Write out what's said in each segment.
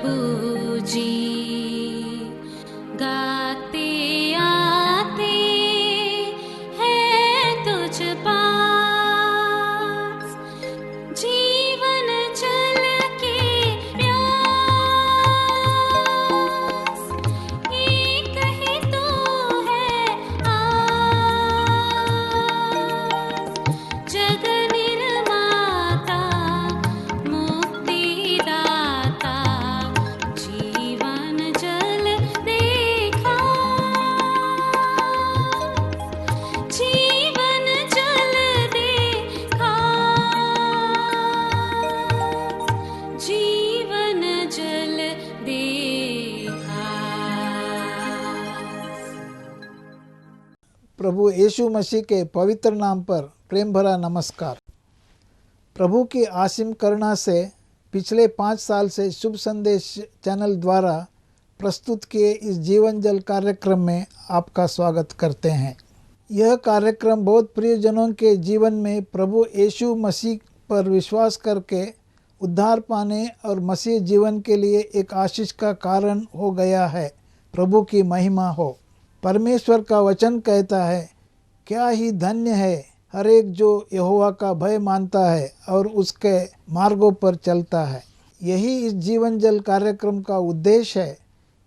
प्रभु जी गाते आते हैं तुझ पास, जीवन जल के प्यास एक ही तो है आस। जग निर्माता मुक्तिदाता जीवन जल देखा, जीवन जल देखा, जीवन जल देखा। प्रभु यीशु मसीह के पवित्र नाम पर प्रेम भरा नमस्कार। प्रभु की असीम करुणा से पिछले 5 साल से शुभ संदेश चैनल द्वारा प्रस्तुत किए इस जीवन जल कार्यक्रम में आपका स्वागत करते हैं। यह कार्यक्रम बहुत प्रियजनों के जीवन में प्रभु यीशु मसीह पर विश्वास करके उद्धार पाने और मसीह जीवन के लिए एक आशीष का कारण हो गया है। प्रभु की महिमा हो। परमेश्वर का वचन कहता है, क्या ही धन्य है हर एक जो यहोवा का भय मानता है और उसके मार्गों पर चलता है। यही इस जीवन जल कार्यक्रम का उद्देश्य है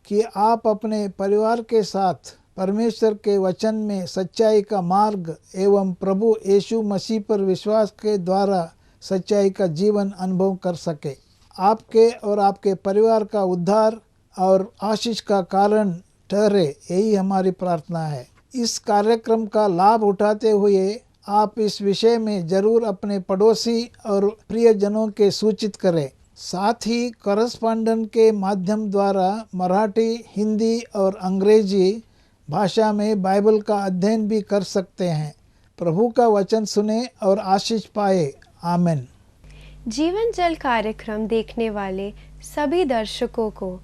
कि आप अपने परिवार के साथ परमेश्वर के वचन में सच्चाई का मार्ग एवं प्रभु यीशु मसीह पर विश्वास के द्वारा सच्चाई का जीवन अनुभव कर सके। आपके और आपके परिवार का उद्धार और आशीष का कारण ठहरे, यही हमारी प्रार्थना है। इस कार्यक्रम का लाभ उठाते हुए आप इस विषय में जरूर अपने पड़ोसी और प्रियजनों के सूचित करें। साथ ही करस्पॉन्डेंट के माध्यम द्वारा मराठी, हिंदी और अंग्रेजी भाषा में बाइबल का अध्ययन भी कर सकते हैं। प्रभु का वचन सुने और आशीष पाए। आमीन। जीवन जल कार्यक्रम देखने वाले सभी दर्शकों को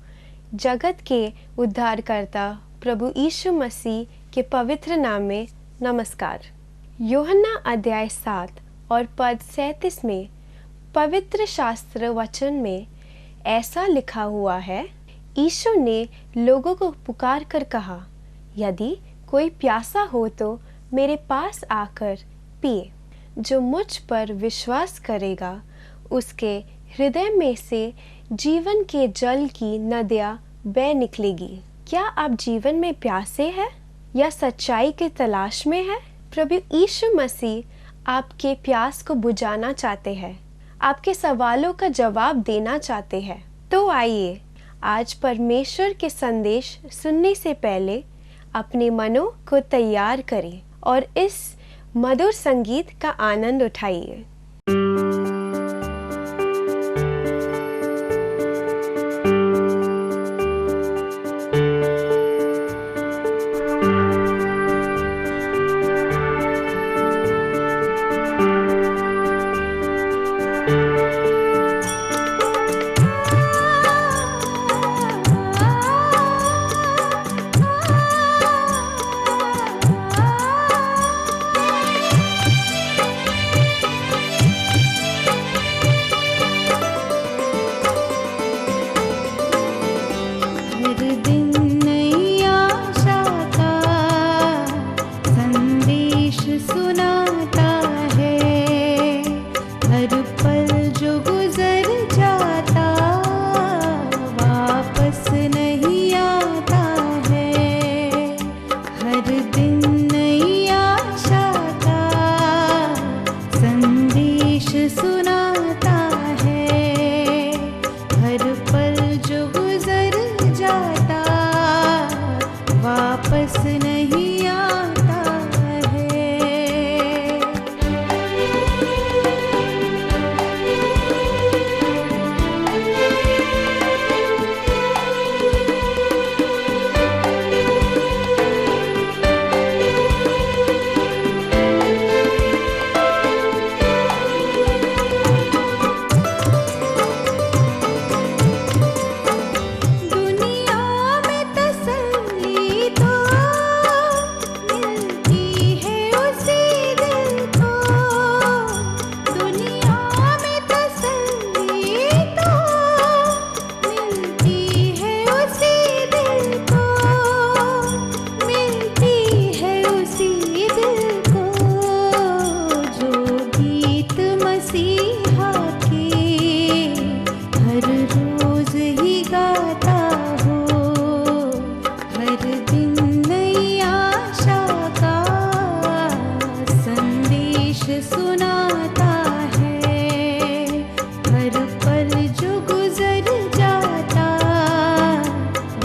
जगत के उद्धारकर्ता प्रभु यीशु मसीह के पवित्र नाम में नमस्कार। यूहन्ना अध्याय 7 और पद 37 में पवित्र शास्त्र वचन में ऐसा लिखा हुआ है, यीशु ने लोगों को पुकार कर कहा, यदि कोई प्यासा हो तो मेरे पास आकर पिए। जो मुझ पर विश्वास करेगा उसके हृदय में से जीवन के जल की नदियाँ बह निकलेगी। क्या आप जीवन में प्यासे हैं या सच्चाई की तलाश में हैं? प्रभु यीशु मसीह आपके प्यास को बुझाना चाहते हैं, आपके सवालों का जवाब देना चाहते हैं। तो आइए आज परमेश्वर के संदेश सुनने से पहले अपने मनों को तैयार करें और इस मधुर संगीत का आनंद उठाइए। आता है, हर पल जो गुजर जाता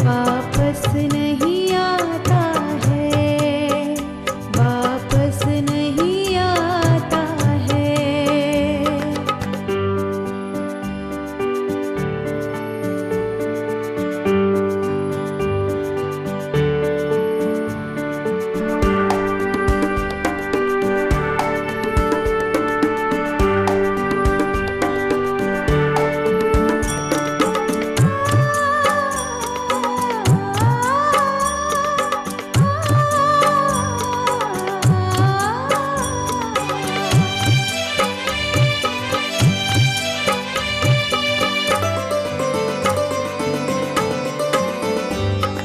वापस नहीं आता है, वापस नहीं आता है।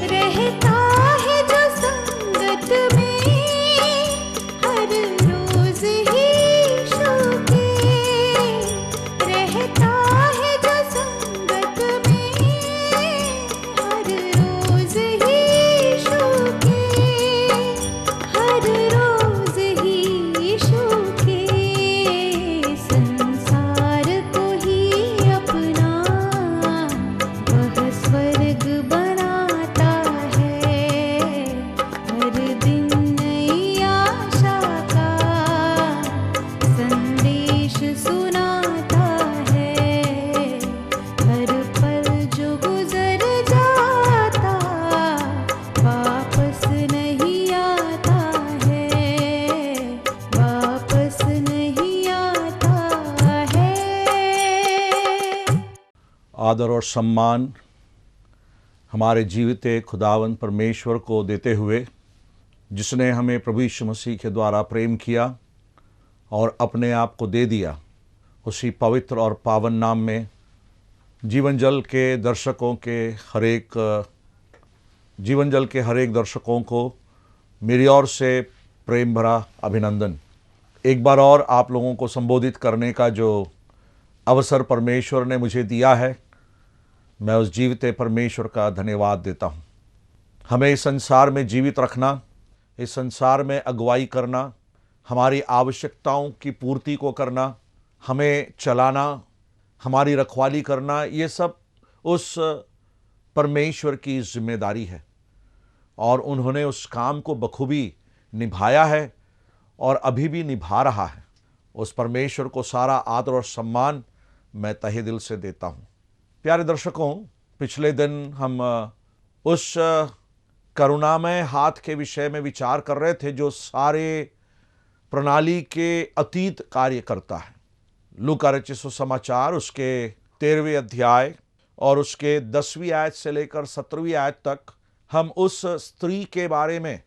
रहता है जो संगत में हर रोज ही शौके, रहता है जो संगत में हर रोज ही शौके, हर रोज ही शौके, संसार को ही अपना वह स्वर्ग बनाता है, हर दिन नई आशा का संदेश सुनाता है, हर पल जो गुजर जाता वापस नहीं आता है, वापस नहीं आता है। आदर और सम्मान हमारे जीविते खुदावंद परमेश्वर को देते हुए, जिसने हमें प्रभु यीशु मसीह के द्वारा प्रेम किया और अपने आप को दे दिया, उसी पवित्र और पावन नाम में जीवन जल के दर्शकों के हर एक दर्शकों को मेरी ओर से प्रेम भरा अभिनंदन। एक बार और आप लोगों को संबोधित करने का जो अवसर परमेश्वर ने मुझे दिया है, मैं उस जीवित परमेश्वर का धन्यवाद देता हूँ। हमें इस संसार में जीवित रखना, इस संसार में अगुवाई करना, हमारी आवश्यकताओं की पूर्ति को करना, हमें चलाना, हमारी रखवाली करना, ये सब उस परमेश्वर की जिम्मेदारी है और उन्होंने उस काम को बखूबी निभाया है और अभी भी निभा रहा है। उस परमेश्वर को सारा आदर और सम्मान मैं तहे दिल से देता हूँ। प्यारे दर्शकों, पिछले दिन हम उस करुणामय हाथ के विषय में विचार कर रहे थे जो सारे प्रणाली के अतीत कार्य करता है। लूका रचित सुसमाचार उसके 13वें अध्याय और उसके 10वीं आयत से लेकर 17वीं आयत तक हम उस स्त्री के बारे में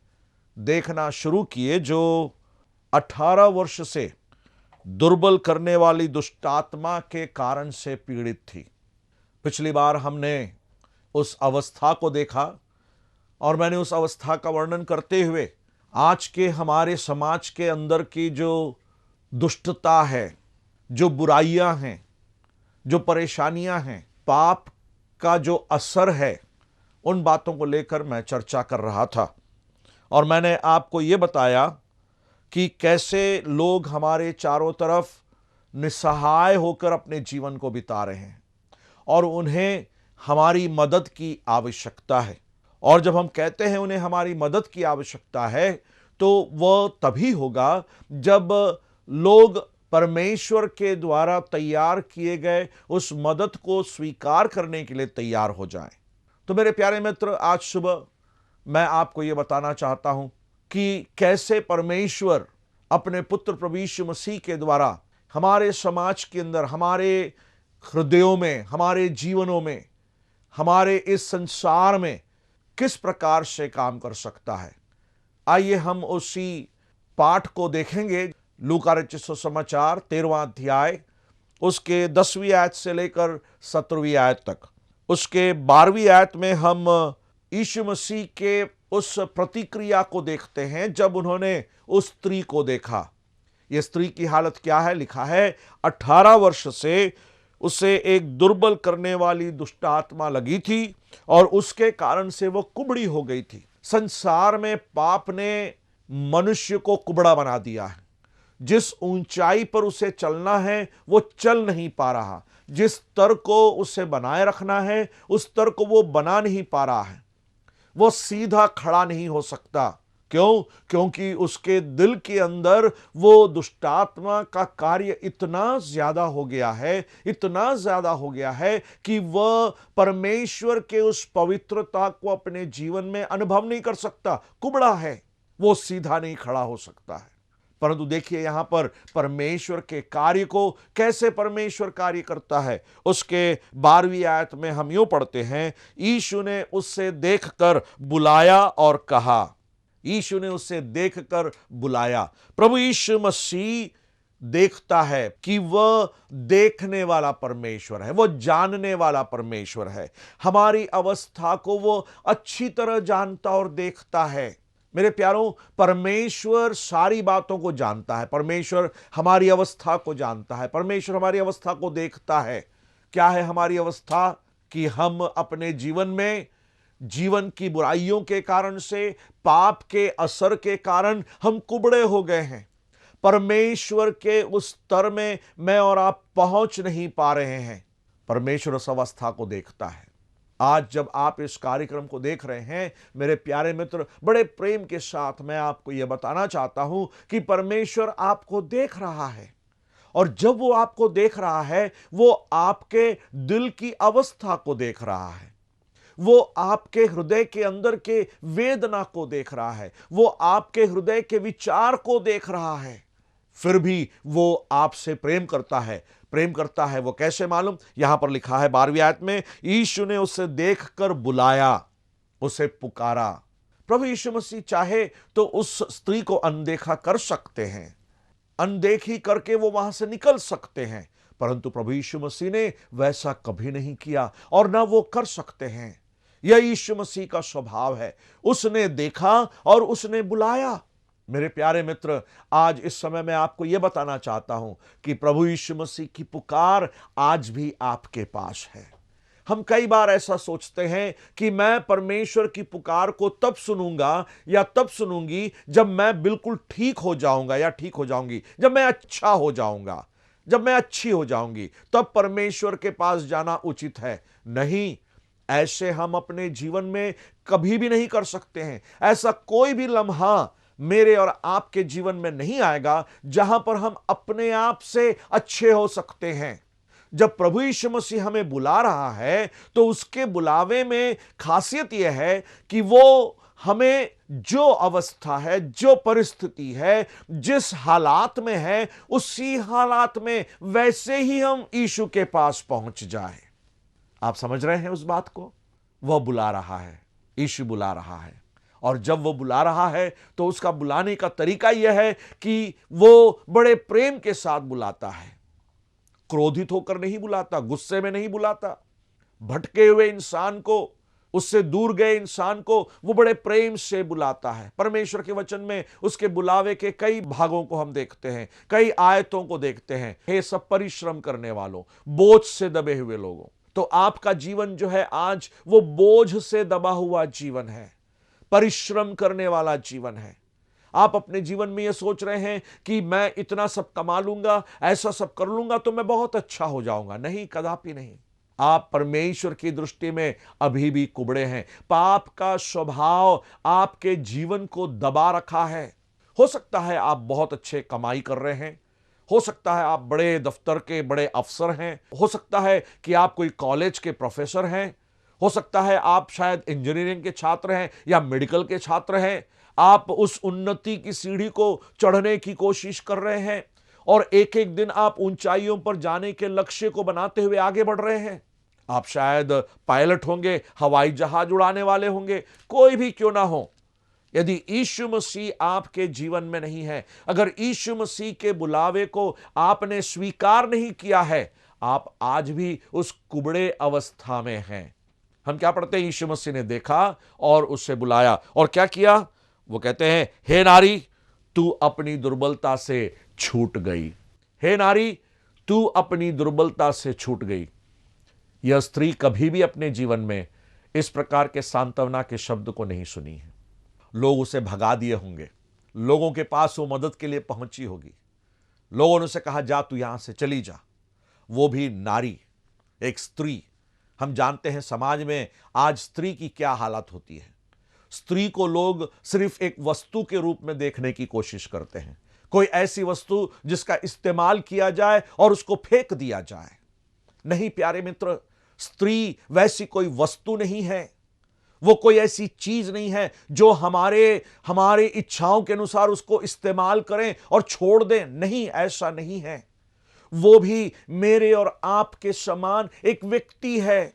देखना शुरू किए जो 18 वर्ष से दुर्बल करने वाली दुष्टात्मा के कारण से पीड़ित थी। पिछली बार हमने उस अवस्था को देखा और मैंने उस अवस्था का वर्णन करते हुए आज के हमारे समाज के अंदर की जो दुष्टता है, जो बुराइयां हैं, जो परेशानियां हैं, पाप का जो असर है, उन बातों को लेकर मैं चर्चा कर रहा था। और मैंने आपको ये बताया कि कैसे लोग हमारे चारों तरफ निस्सहाय होकर अपने जीवन को बिता रहे हैं और उन्हें हमारी मदद की आवश्यकता है। और जब हम कहते हैं उन्हें हमारी मदद की आवश्यकता है, तो वह तभी होगा जब लोग परमेश्वर के द्वारा तैयार किए गए उस मदद को स्वीकार करने के लिए तैयार हो जाएं। तो मेरे प्यारे मित्र, आज सुबह मैं आपको ये बताना चाहता हूं कि कैसे परमेश्वर अपने पुत्र प्रभु यीशु मसीह के द्वारा हमारे समाज के अंदर, हमारे हृदयों में, हमारे जीवनों में, हमारे इस संसार में किस प्रकार से काम कर सकता है। आइए हम उसी पाठ को देखेंगे। लूका रचित सुसमाचार 13वां अध्याय उसके 10वीं आयत से लेकर 17वीं आयत तक। उसके 12वीं आयत में हम यीशु मसीह के उस प्रतिक्रिया को देखते हैं जब उन्होंने उस स्त्री को देखा। यह स्त्री की हालत क्या है? लिखा है 18 वर्ष से उसे एक दुर्बल करने वाली दुष्ट आत्मा लगी थी और उसके कारण से वो कुबड़ी हो गई थी। संसार में पाप ने मनुष्य को कुबड़ा बना दिया है। जिस ऊंचाई पर उसे चलना है वो चल नहीं पा रहा, जिस स्तर को उसे बनाए रखना है उस स्तर को वो बना नहीं पा रहा है, वो सीधा खड़ा नहीं हो सकता। क्यों? क्योंकि उसके दिल के अंदर वो दुष्टात्मा का कार्य इतना ज्यादा हो गया है, इतना ज्यादा हो गया है कि वह परमेश्वर के उस पवित्रता को अपने जीवन में अनुभव नहीं कर सकता। कुबड़ा है, वो सीधा नहीं खड़ा हो सकता है। परंतु देखिए यहां पर परमेश्वर के कार्य को कैसे परमेश्वर कार्य करता है। उसके 12वीं आयत में हम यूं पढ़ते हैं, यीशु ने उससे देखकर बुलाया और कहा। यीशु ने उससे देखकर बुलाया। प्रभु यीशु मसीह देखता है कि वह देखने वाला परमेश्वर है, वह जानने वाला परमेश्वर है। हमारी अवस्था को वो अच्छी तरह जानता और देखता है। मेरे प्यारों, परमेश्वर सारी बातों को जानता है, परमेश्वर हमारी अवस्था को जानता है, परमेश्वर हमारी अवस्था को देखता है। क्या है हमारी अवस्था? कि हम अपने जीवन में जीवन की बुराइयों के कारण से, पाप के असर के कारण हम कुबड़े हो गए हैं। परमेश्वर के उस स्तर में मैं और आप पहुंच नहीं पा रहे हैं। परमेश्वर उस अवस्था को देखता है। आज जब आप इस कार्यक्रम को देख रहे हैं मेरे प्यारे मित्र, बड़े प्रेम के साथ मैं आपको यह बताना चाहता हूं कि परमेश्वर आपको देख रहा है। और जब वो आपको देख रहा है, वो आपके दिल की अवस्था को देख रहा है, वो आपके हृदय के अंदर के वेदना को देख रहा है, वो आपके हृदय के विचार को देख रहा है। फिर भी वो आपसे प्रेम करता है। प्रेम करता है वो कैसे मालूम? यहां पर लिखा है 12वीं आयत में, यीशु ने उसे देखकर बुलाया, उसे पुकारा। प्रभु यीशु मसीह चाहे तो उस स्त्री को अनदेखा कर सकते हैं, अनदेखी करके वो वहां से निकल सकते हैं, परंतु प्रभु यीशु मसीह ने वैसा कभी नहीं किया और ना वो कर सकते हैं। यह यीशु मसीह का स्वभाव है। उसने देखा और उसने बुलाया। मेरे प्यारे मित्र, आज इस समय मैं आपको यह बताना चाहता हूं कि प्रभु यीशु मसीह की पुकार आज भी आपके पास है। हम कई बार ऐसा सोचते हैं कि मैं परमेश्वर की पुकार को तब सुनूंगा या तब सुनूंगी जब मैं बिल्कुल ठीक हो जाऊंगा या ठीक हो जाऊंगी, जब मैं अच्छा हो जाऊंगा, जब मैं अच्छी हो जाऊंगी, तब परमेश्वर के पास जाना उचित है। नहीं, ऐसे हम अपने जीवन में कभी भी नहीं कर सकते हैं। ऐसा कोई भी लम्हा मेरे और आपके जीवन में नहीं आएगा जहां पर हम अपने आप से अच्छे हो सकते हैं। जब प्रभु यीशु मसीह हमें बुला रहा है तो उसके बुलावे में खासियत यह है कि वो हमें जो अवस्था है, जो परिस्थिति है, जिस हालात में है, उसी हालात में वैसे ही हम यीशु के पास पहुंच जाए। आप समझ रहे हैं उस बात को? वह बुला रहा है, यीशु बुला रहा है। और जब वो बुला रहा है तो उसका बुलाने का तरीका यह है कि वो बड़े प्रेम के साथ बुलाता है। क्रोधित होकर नहीं बुलाता, गुस्से में नहीं बुलाता। भटके हुए इंसान को, उससे दूर गए इंसान को वो बड़े प्रेम से बुलाता है। परमेश्वर के वचन में उसके बुलावे के कई भागों को हम देखते हैं, कई आयतों को देखते हैं। हे सब परिश्रम करने वालों, बोझ से दबे हुए लोगों। तो आपका जीवन जो है आज वो बोझ से दबा हुआ जीवन है, परिश्रम करने वाला जीवन है। आप अपने जीवन में यह सोच रहे हैं कि मैं इतना सब कमा लूंगा, ऐसा सब कर लूंगा तो मैं बहुत अच्छा हो जाऊंगा। नहीं, कदापि नहीं। आप परमेश्वर की दृष्टि में अभी भी कुबड़े हैं। पाप का स्वभाव आपके जीवन को दबा रखा है। हो सकता है आप बहुत अच्छे कमाई कर रहे हैं, हो सकता है आप बड़े दफ्तर के बड़े अफसर हैं, हो सकता है कि आप कोई कॉलेज के प्रोफेसर हैं, हो सकता है आप शायद इंजीनियरिंग के छात्र हैं या मेडिकल के छात्र हैं। आप उस उन्नति की सीढ़ी को चढ़ने की कोशिश कर रहे हैं और एक एक दिन आप ऊंचाइयों पर जाने के लक्ष्य को बनाते हुए आगे बढ़ रहे हैं। आप शायद पायलट होंगे, हवाई जहाज उड़ाने वाले होंगे, कोई भी क्यों ना हो। यदि यीशु मसीह आपके जीवन में नहीं है, अगर यीशु मसीह के बुलावे को आपने स्वीकार नहीं किया है, आप आज भी उस कुबड़े अवस्था में हैं। हम क्या पढ़ते हैं? यीशु मसीह ने देखा और उससे बुलाया और क्या किया? वो कहते हैं, हे नारी, तू अपनी दुर्बलता से छूट गई। हे नारी, तू अपनी दुर्बलता से छूट गई। यह स्त्री कभी भी अपने जीवन में इस प्रकार के सांत्वना के शब्द को नहीं सुनी है। लोग उसे भगा दिए होंगे, लोगों के पास वो मदद के लिए पहुंची होगी, लोगों ने उसे कहा, जा तू यहां से चली जा। वो भी नारी, एक स्त्री। हम जानते हैं समाज में आज स्त्री की क्या हालत होती है। स्त्री को लोग सिर्फ एक वस्तु के रूप में देखने की कोशिश करते हैं, कोई ऐसी वस्तु जिसका इस्तेमाल किया जाए और उसको फेंक दिया जाए। नहीं प्यारे मित्र, स्त्री वैसी कोई वस्तु नहीं है, वो कोई ऐसी चीज नहीं है जो हमारे इच्छाओं के अनुसार उसको इस्तेमाल करें और छोड़ दें। नहीं, ऐसा नहीं है। वो भी मेरे और आपके समान एक व्यक्ति है।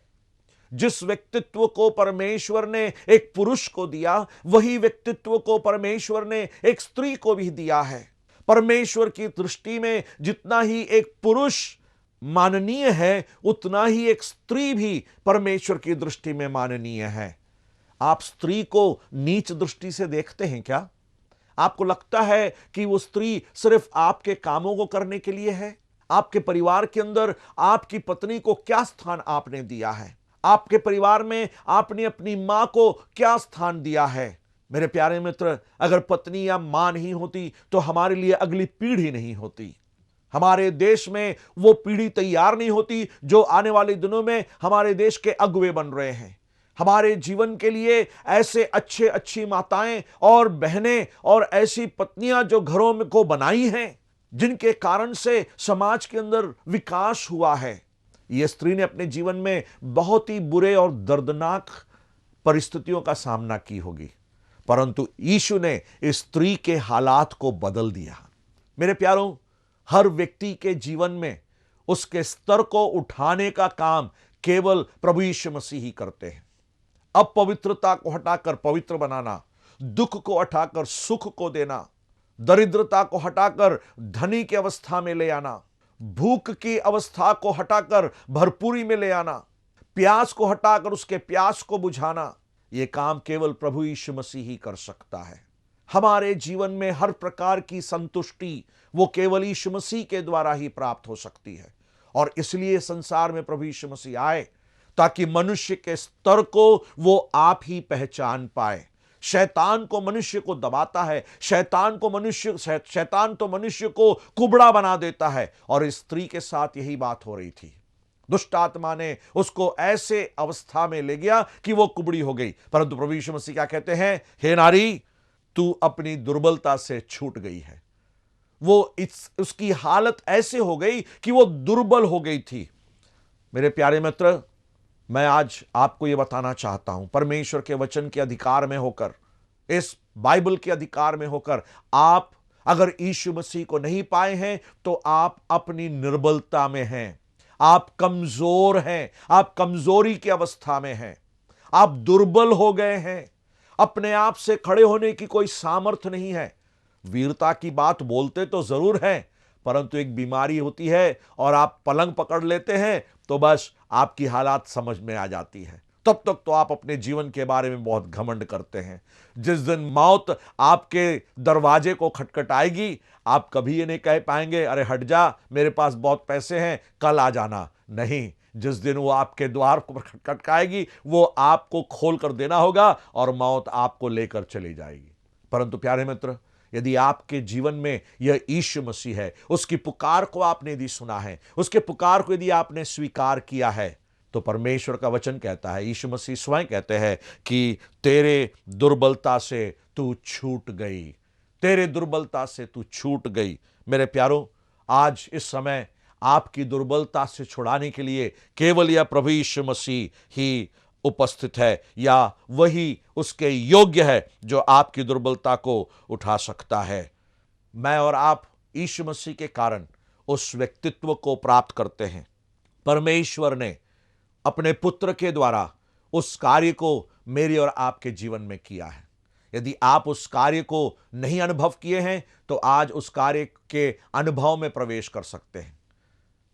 जिस व्यक्तित्व को परमेश्वर ने एक पुरुष को दिया, वही व्यक्तित्व को परमेश्वर ने एक स्त्री को भी दिया है। परमेश्वर की दृष्टि में जितना ही एक पुरुष माननीय है, उतना ही एक स्त्री भी परमेश्वर की दृष्टि में माननीय है। आप स्त्री को नीच दृष्टि से देखते हैं क्या? आपको लगता है कि वो स्त्री सिर्फ आपके कामों को करने के लिए है? आपके परिवार के अंदर आपकी पत्नी को क्या स्थान आपने दिया है? आपके परिवार में आपने अपनी मां को क्या स्थान दिया है? मेरे प्यारे मित्र, अगर पत्नी या मां नहीं होती तो हमारे लिए अगली पीढ़ी नहीं होती। हमारे देश में वो पीढ़ी तैयार नहीं होती जो आने वाले दिनों में हमारे देश के अगुवे बन रहे हैं। हमारे जीवन के लिए ऐसे अच्छी माताएं और बहनें और ऐसी पत्नियां जो घरों में को बनाई हैं, जिनके कारण से समाज के अंदर विकास हुआ है। यह स्त्री ने अपने जीवन में बहुत ही बुरे और दर्दनाक परिस्थितियों का सामना की होगी, परंतु यीशु ने इस स्त्री के हालात को बदल दिया। मेरे प्यारों, हर व्यक्ति के जीवन में उसके स्तर को उठाने का काम केवल प्रभु यीशु मसीह ही करते हैं। अपवित्रता को हटाकर पवित्र बनाना, दुख को हटाकर सुख को देना, दरिद्रता को हटाकर धनी की अवस्था में ले आना, भूख की अवस्था को हटाकर भरपूरी में ले आना, प्यास को हटाकर उसके प्यास को बुझाना, यह काम केवल प्रभु यीशु मसीह ही कर सकता है। हमारे जीवन में हर प्रकार की संतुष्टि वो केवल यीशु मसीह के द्वारा ही प्राप्त हो सकती है। और इसलिए संसार में प्रभु यीशु मसीह आए ताकि मनुष्य के स्तर को वो आप ही पहचान पाए। शैतान को मनुष्य को दबाता है, शैतान तो मनुष्य को कुबड़ा बना देता है, और इस स्त्री के साथ यही बात हो रही थी। दुष्ट आत्मा ने उसको ऐसे अवस्था में ले गया कि वो कुबड़ी हो गई। परंतु प्रभु यीशु मसीह क्या कहते हैं? हे नारी, तू अपनी दुर्बलता से छूट गई है। उसकी हालत ऐसे हो गई कि वो दुर्बल हो गई थी। मेरे प्यारे मित्र, मैं आज आपको यह बताना चाहता हूं, परमेश्वर के वचन के अधिकार में होकर, इस बाइबल के अधिकार में होकर, आप अगर यीशु मसीह को नहीं पाए हैं तो आप अपनी निर्बलता में हैं, आप कमजोर हैं, आप कमजोरी की अवस्था में हैं, आप दुर्बल हो गए हैं, अपने आप से खड़े होने की कोई सामर्थ्य नहीं है। वीरता की बात बोलते तो जरूर हैं, परंतु एक बीमारी होती है और आप पलंग पकड़ लेते हैं तो बस आपकी हालात समझ में आ जाती है। तब तक तो आप अपने जीवन के बारे में बहुत घमंड करते हैं। जिस दिन मौत आपके दरवाजे को खटखटाएगी, आप कभी ये नहीं कह पाएंगे, अरे हट जा, मेरे पास बहुत पैसे हैं, कल आ जाना। नहीं, जिस दिन वो आपके द्वार पर खटखटाएगी, वो आपको खोल कर देना होगा और मौत आपको लेकर चली जाएगी। परंतु प्यारे मित्र, यदि आपके जीवन में यह यीशु मसीह है, उसकी पुकार को आपने यदि सुना है, उसके पुकार को यदि आपने स्वीकार किया है, तो परमेश्वर का वचन कहता है, यीशु मसीह स्वयं कहते हैं कि तेरे दुर्बलता से तू छूट गई, तेरे दुर्बलता से तू छूट गई। मेरे प्यारों, आज इस समय आपकी दुर्बलता से छुड़ाने के लिए केवल यह प्रभु यीशु मसीह ही उपस्थित है, या वही उसके योग्य है जो आपकी दुर्बलता को उठा सकता है। मैं और आप यीशु मसीह के कारण उस व्यक्तित्व को प्राप्त करते हैं। परमेश्वर ने अपने पुत्र के द्वारा उस कार्य को मेरे और आपके जीवन में किया है। यदि आप उस कार्य को नहीं अनुभव किए हैं तो आज उस कार्य के अनुभव में प्रवेश कर सकते हैं।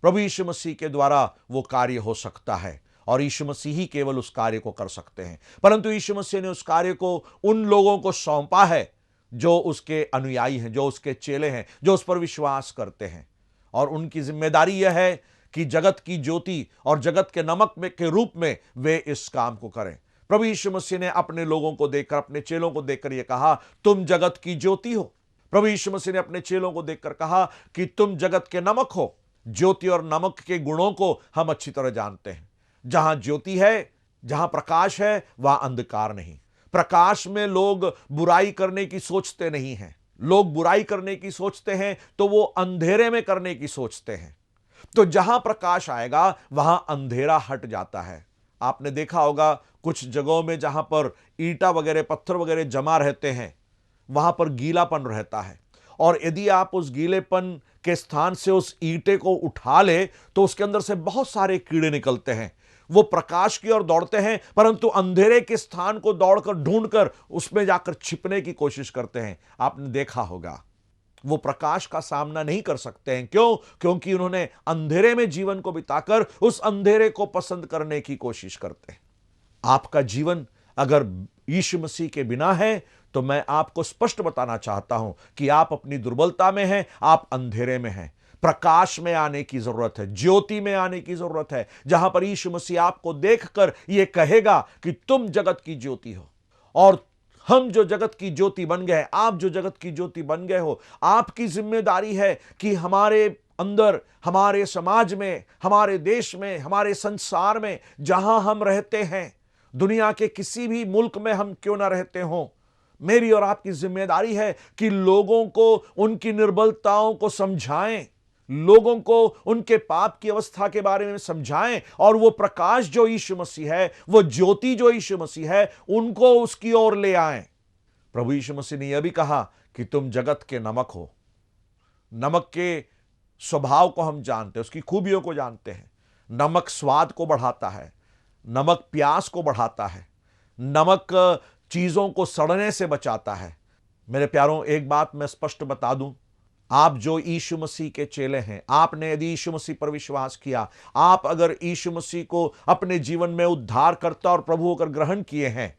प्रभु यीशु मसीह के द्वारा वो कार्य हो सकता है और यीशु मसीह ही केवल उस कार्य को कर सकते हैं। परंतु यीशु मसीह ने उस कार्य को उन लोगों को सौंपा है जो उसके अनुयायी हैं, जो उसके चेले हैं, जो उस पर विश्वास करते हैं। और उनकी जिम्मेदारी यह है कि जगत की ज्योति और जगत के नमक में के रूप में वे इस काम को करें। प्रभु यीशु मसीह ने अपने लोगों को देखकर, अपने चेलों को देखकर यह कहा, तुम जगत की ज्योति हो। प्रभु यीशु मसीह ने अपने चेलों को देखकर कहा कि तुम जगत के नमक हो। ज्योति और नमक के गुणों को हम अच्छी तरह जानते हैं। जहां ज्योति है, जहां प्रकाश है, वहां अंधकार नहीं। प्रकाश में लोग बुराई करने की सोचते नहीं हैं। लोग बुराई करने की सोचते हैं तो वो अंधेरे में करने की सोचते हैं। तो जहां प्रकाश आएगा वहां अंधेरा हट जाता है। आपने देखा होगा कुछ जगहों में जहां पर ईंटा वगैरह, पत्थर वगैरह जमा रहते हैं, वहां पर गीलापन रहता है, और यदि आप उस गीलेपन के स्थान से उस ईंटे को उठा ले तो उसके अंदर से बहुत सारे कीड़े निकलते हैं। वो प्रकाश की ओर दौड़ते हैं, परंतु अंधेरे के स्थान को दौड़कर ढूंढकर उसमें जाकर छिपने की कोशिश करते हैं। आपने देखा होगा वो प्रकाश का सामना नहीं कर सकते हैं। क्यों? क्योंकि उन्होंने अंधेरे में जीवन को बिताकर उस अंधेरे को पसंद करने की कोशिश करते हैं। आपका जीवन अगर यीशु मसीह के बिना है तो मैं आपको स्पष्ट बताना चाहता हूं कि आप अपनी दुर्बलता में हैं, आप अंधेरे में हैं। प्रकाश में आने की जरूरत है, ज्योति में आने की जरूरत है, जहां पर यीशु मसीह आपको देखकर यह कहेगा कि तुम जगत की ज्योति हो। और हम जो जगत की ज्योति बन गए, आप जो जगत की ज्योति बन गए हो, आपकी जिम्मेदारी है कि हमारे अंदर, हमारे समाज में, हमारे देश में, हमारे संसार में जहां हम रहते हैं, दुनिया के किसी भी मुल्क में हम क्यों ना रहते हों, मेरी और आपकी जिम्मेदारी है कि लोगों को उनकी निर्बलताओं को समझाएं, लोगों को उनके पाप की अवस्था के बारे में समझाएं, और वो प्रकाश जो यीशु मसीह है, वो ज्योति जो यीशु मसीह है, उनको उसकी ओर ले आएं। प्रभु यीशु मसीह ने यह भी कहा कि तुम जगत के नमक हो। नमक के स्वभाव को हम जानते हैं, उसकी खूबियों को जानते हैं। नमक स्वाद को बढ़ाता है, नमक प्यास को बढ़ाता है, नमक चीजों को सड़ने से बचाता है। मेरे प्यारों, एक बात मैं स्पष्ट बता दूं, आप जो यीशु मसीह के चेले हैं, आपने यदि यीशु मसीह पर विश्वास किया, आप अगर यीशु मसीह को अपने जीवन में उद्धारकर्ता और प्रभु होकर ग्रहण किए हैं,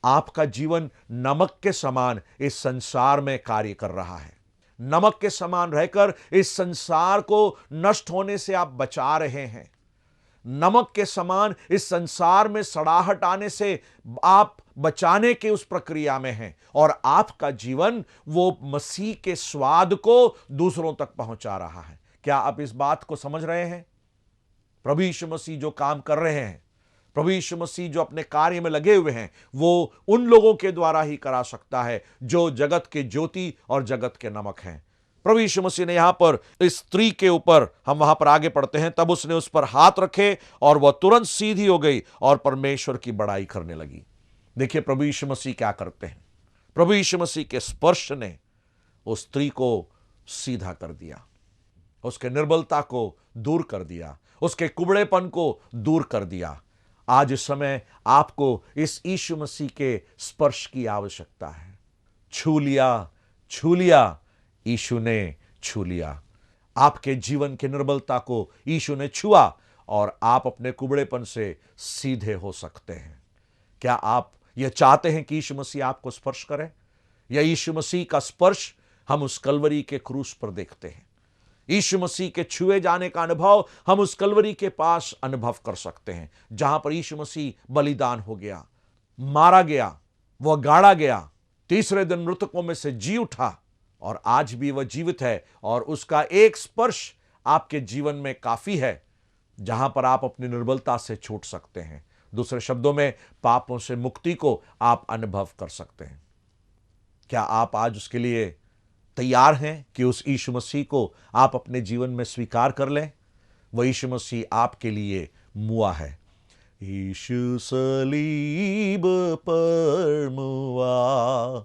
आपका जीवन नमक के समान इस संसार में कार्य कर रहा है। नमक के समान रहकर इस संसार को नष्ट होने से आप बचा रहे हैं। नमक के समान इस संसार में सड़ाहट आने से आप बचाने के उस प्रक्रिया में हैं, और आपका जीवन वो मसीह के स्वाद को दूसरों तक पहुंचा रहा है। क्या आप इस बात को समझ रहे हैं? प्रभु यीशु मसीह जो काम कर रहे हैं, प्रभु यीशु मसीह जो अपने कार्य में लगे हुए हैं, वो उन लोगों के द्वारा ही करा सकता है जो जगत के ज्योति और जगत के नमक हैं। प्रभु यीशु मसीह ने यहां पर इस स्त्री के ऊपर, हम वहां पर आगे पढ़ते हैं, तब उसने उस पर हाथ रखे और वह तुरंत सीधी हो गई और परमेश्वर की बड़ाई करने लगी। देखिए प्रभु यीशु मसीह क्या करते हैं। प्रभु यीशु मसीह के स्पर्श ने उस स्त्री को सीधा कर दिया, उसके निर्बलता को दूर कर दिया, उसके कुबड़ेपन को दूर कर दिया। आज इस समय आपको इस यीशु मसीह के स्पर्श की आवश्यकता है। छू लिया, छू लिया, यीशु ने छू लिया। आपके जीवन की निर्बलता को यीशु ने छुआ और आप अपने कुबड़ेपन से सीधे हो सकते हैं। क्या आप यह चाहते हैं कि यीशु मसीह आपको स्पर्श करें? या यीशु मसीह का स्पर्श हम उस कलवरी के क्रूस पर देखते हैं। यीशु मसीह के छुए जाने का अनुभव हम उस कलवरी के पास अनुभव कर सकते हैं, जहां पर यीशु मसीह बलिदान हो गया, मारा गया, वह गाड़ा गया, तीसरे दिन मृतकों में से जी उठा, और आज भी वह जीवित है। और उसका एक स्पर्श आपके जीवन में काफी है, जहां पर आप अपनी निर्बलता से छूट सकते हैं। दूसरे शब्दों में, पापों से मुक्ति को आप अनुभव कर सकते हैं। क्या आप आज उसके लिए तैयार हैं कि उस यीशु मसीह को आप अपने जीवन में स्वीकार कर लें? वह यीशु मसीह आपके लिए मुआ है। यीशु सलीब पर मुआ,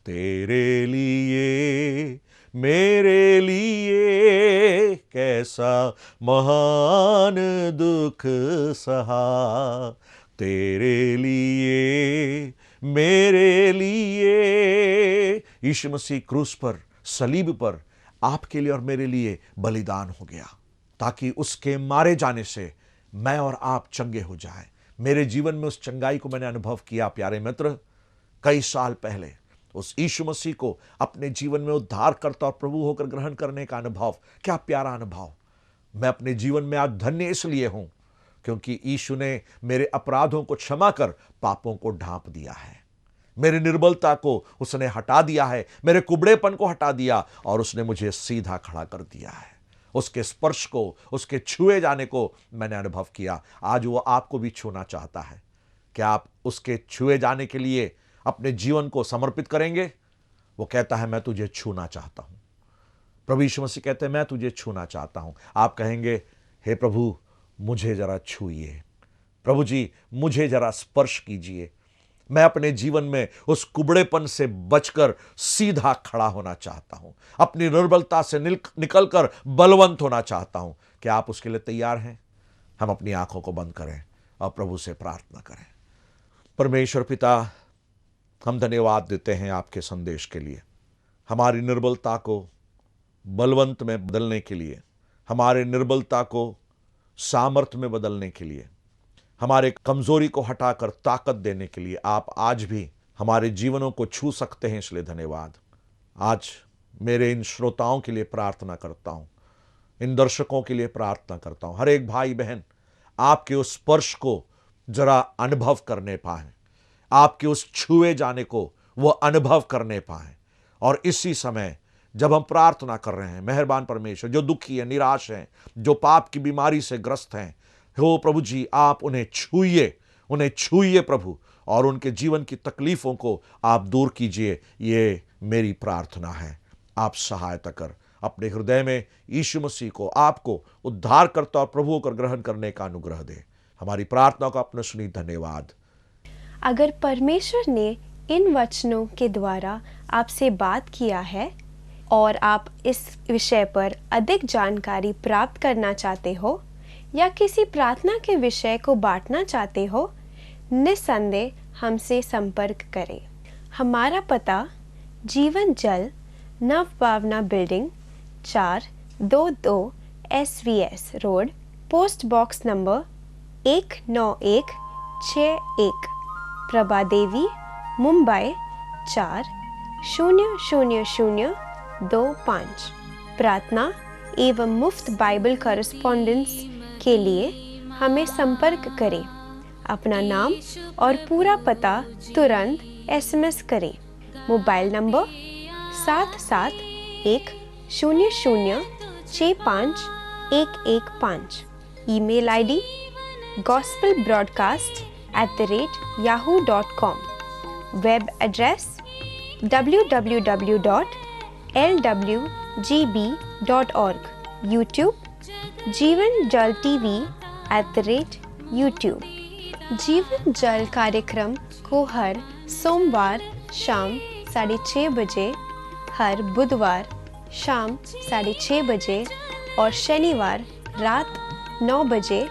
तेरे लिए, मेरे लिए, कैसा महान दुख सहा, तेरे लिए, मेरे लिए। यीशु मसीह क्रूस पर, सलीब पर आपके लिए और मेरे लिए बलिदान हो गया, ताकि उसके मारे जाने से मैं और आप चंगे हो जाएं। मेरे जीवन में उस चंगाई को मैंने अनुभव किया प्यारे मित्र। कई साल पहले उस यीशु मसीह को अपने जीवन में उद्धारकर्ता और प्रभु होकर ग्रहण करने का अनुभव, क्या प्यारा अनुभव। मैं अपने जीवन में आज धन्य इसलिए हूं क्योंकि यीशु ने मेरे अपराधों को क्षमा कर पापों को ढांप दिया है। मेरी निर्बलता को उसने हटा दिया है, मेरे कुबड़ेपन को हटा दिया और उसने मुझे सीधा खड़ा कर दिया है। उसके स्पर्श को, उसके छुए जाने को मैंने अनुभव किया। आज वो आपको भी छूना चाहता है। क्या आप उसके छुए जाने के लिए अपने जीवन को समर्पित करेंगे? वो कहता है मैं तुझे छूना चाहता हूं। प्रभु यीशु मसीह कहते हैं मैं तुझे छूना चाहता हूं। आप कहेंगे हे प्रभु मुझे जरा छूइए, प्रभु जी मुझे जरा स्पर्श कीजिए। मैं अपने जीवन में उस कुबड़ेपन से बचकर सीधा खड़ा होना चाहता हूं, अपनी निर्बलता से निकलकर बलवंत होना चाहता हूं। क्या आप उसके लिए तैयार हैं? हम अपनी आंखों को बंद करें और प्रभु से प्रार्थना करें। परमेश्वर पिता, हम धन्यवाद देते हैं आपके संदेश के लिए। हमारी निर्बलता को बलवंत में बदलने के लिए, हमारे निर्बलता को सामर्थ्य में बदलने के लिए, हमारे कमजोरी को हटाकर ताकत देने के लिए आप आज भी हमारे जीवनों को छू सकते हैं, इसलिए धन्यवाद। आज मेरे इन श्रोताओं के लिए प्रार्थना करता हूं, इन दर्शकों के लिए प्रार्थना करता हूं, हर एक भाई बहन आपके उस स्पर्श को जरा अनुभव करने पाए, आपके उस छुए जाने को वो अनुभव करने पाए। और इसी समय जब हम प्रार्थना कर रहे हैं, मेहरबान परमेश्वर, जो दुखी है, निराश हैं, जो पाप की बीमारी से ग्रस्त हैं, हो प्रभु जी आप उन्हें छूइए प्रभु, और उनके जीवन की तकलीफों को आप दूर कीजिए। ये मेरी प्रार्थना है। आप सहायता कर अपने हृदय में यीशु मसीह को, आपको उद्धारकर्ता और प्रभु होकर ग्रहण करने का अनुग्रह दे। हमारी प्रार्थना को आपने सुनी, धन्यवाद। अगर परमेश्वर ने इन वचनों के द्वारा आपसे बात किया है और आप इस विषय पर अधिक जानकारी प्राप्त करना चाहते हो या किसी प्रार्थना के विषय को बांटना चाहते हो, निस्संदेह हमसे संपर्क करें। हमारा पता Jeevan Jal, Nav Bhavna building, 422 SVS road, post box number 19161, Prabha Devi, Mumbai 400025। प्रार्थना एवं मुफ्त बाइबल कॉरेस्पॉन्डेंस के लिए हमें संपर्क करें। अपना नाम और पूरा पता तुरंत SMS करें। Mobile number 7710065115। Email ID gospelbroadcast@yahoo.com। Web address www.lwgb.org। YouTube जीवन जल TV @YouTube। जीवन जल कार्यक्रम को हर सोमवार शाम 6:30 बजे, हर बुधवार शाम 6:30 बजे और शनिवार रात 9 बजे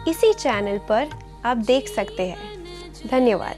इसी चैनल पर आप देख सकते हैं। धन्यवाद।